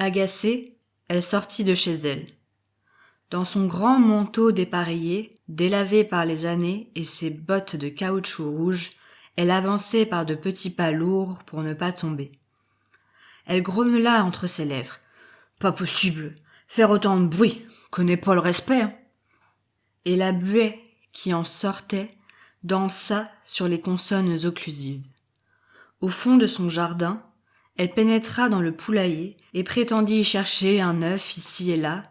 Agacée, elle sortit de chez elle. Dans son grand manteau dépareillé, délavé par les années, et ses bottes de caoutchouc rouge, elle avançait par de petits pas lourds pour ne pas tomber. Elle grommela entre ses lèvres. « Pas possible, faire autant de bruit, connais pas le respect, hein !» Et la buée qui en sortait dansa sur les consonnes occlusives. Au fond de son jardin, elle pénétra dans le poulailler et prétendit y chercher un œuf ici et là,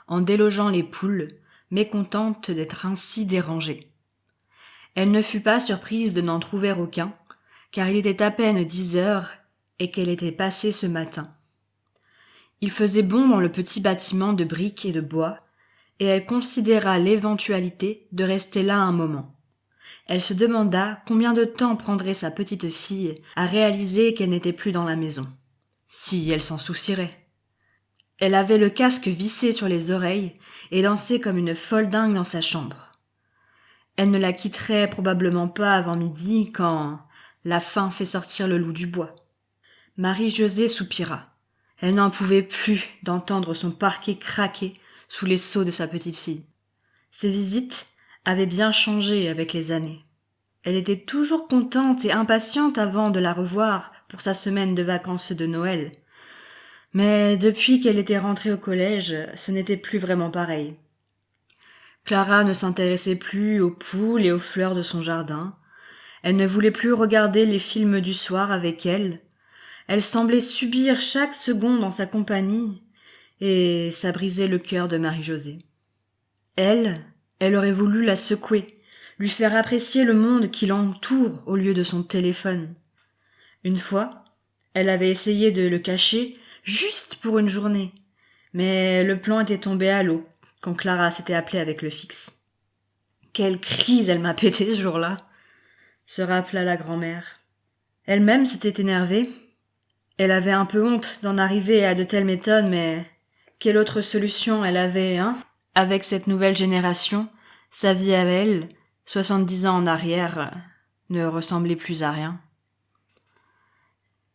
en délogeant les poules, mécontentes d'être ainsi dérangées. Elle ne fut pas surprise de n'en trouver aucun, car il était à peine 10 heures et qu'elle était passée ce matin. Il faisait bon dans le petit bâtiment de briques et de bois, et elle considéra l'éventualité de rester là un moment. Elle se demanda combien de temps prendrait sa petite fille à réaliser qu'elle n'était plus dans la maison. Si elle s'en soucierait. Elle avait le casque vissé sur les oreilles et dansait comme une folle dingue dans sa chambre. Elle ne la quitterait probablement pas avant midi quand la faim fait sortir le loup du bois. Marie-Josée soupira. Elle n'en pouvait plus d'entendre son parquet craquer sous les sauts de sa petite fille. Ses visites avaient bien changé avec les années. Elle était toujours contente et impatiente avant de la revoir pour sa semaine de vacances de Noël. Mais depuis qu'elle était rentrée au collège, ce n'était plus vraiment pareil. Clara ne s'intéressait plus aux poules et aux fleurs de son jardin. Elle ne voulait plus regarder les films du soir avec elle. Elle semblait subir chaque seconde en sa compagnie, et ça brisait le cœur de Marie-Josée. Elle aurait voulu la secouer, lui faire apprécier le monde qui l'entoure au lieu de son téléphone. Une fois, elle avait essayé de le cacher, juste pour une journée, mais le plan était tombé à l'eau quand Clara s'était appelée avec le fixe. Quelle crise elle m'a pété ce jour-là, se rappela la grand-mère. Elle-même s'était énervée. Elle avait un peu honte d'en arriver à de telles méthodes, mais quelle autre solution elle avait, hein? Avec cette nouvelle génération, sa vie à elle, 70 ans en arrière, ne ressemblait plus à rien.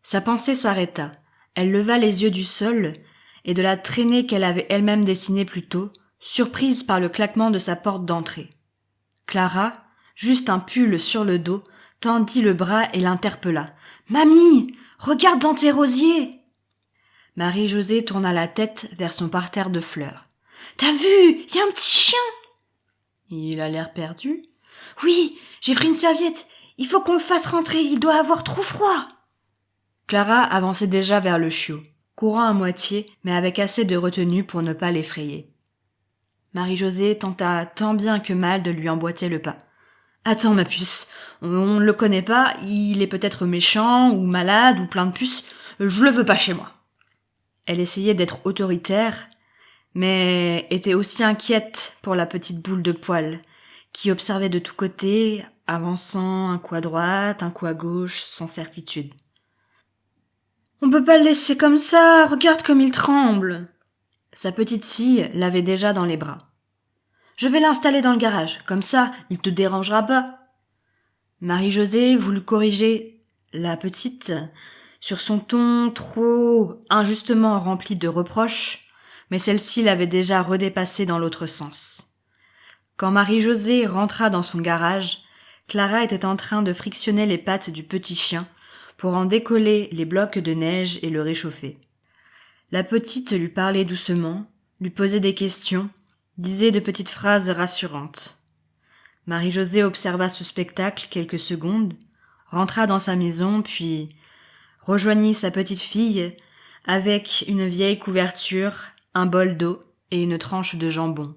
Sa pensée s'arrêta. Elle leva les yeux du sol et de la traînée qu'elle avait elle-même dessinée plus tôt, surprise par le claquement de sa porte d'entrée. Clara, juste un pull sur le dos, tendit le bras et l'interpella. « Mamie, regarde dans tes rosiers !» Marie-Josée tourna la tête vers son parterre de fleurs. « T'as vu, y a un petit chien !»« Il a l'air perdu ?»« Oui, j'ai pris une serviette. Il faut qu'on le fasse rentrer, il doit avoir trop froid. » Clara avançait déjà vers le chiot, courant à moitié, mais avec assez de retenue pour ne pas l'effrayer. Marie-Josée tenta tant bien que mal de lui emboîter le pas. « Attends, ma puce, on ne le connaît pas, il est peut-être méchant, ou malade, ou plein de puces, je le veux pas chez moi. » Elle essayait d'être autoritaire, mais était aussi inquiète pour la petite boule de poil, qui observait de tous côtés, avançant un coup à droite, un coup à gauche, sans certitude. « On peut pas le laisser comme ça, regarde comme il tremble !» Sa petite fille l'avait déjà dans les bras. « Je vais l'installer dans le garage, comme ça, il te dérangera pas. » Marie-Josée voulut corriger la petite sur son ton trop injustement rempli de reproches, mais celle-ci l'avait déjà redépassée dans l'autre sens. Quand Marie-Josée rentra dans son garage, Clara était en train de frictionner les pattes du petit chien pour en décoller les blocs de neige et le réchauffer. La petite lui parlait doucement, lui posait des questions, disait de petites phrases rassurantes. Marie-Josée observa ce spectacle quelques secondes, rentra dans sa maison, puis rejoignit sa petite fille avec une vieille couverture, un bol d'eau et une tranche de jambon.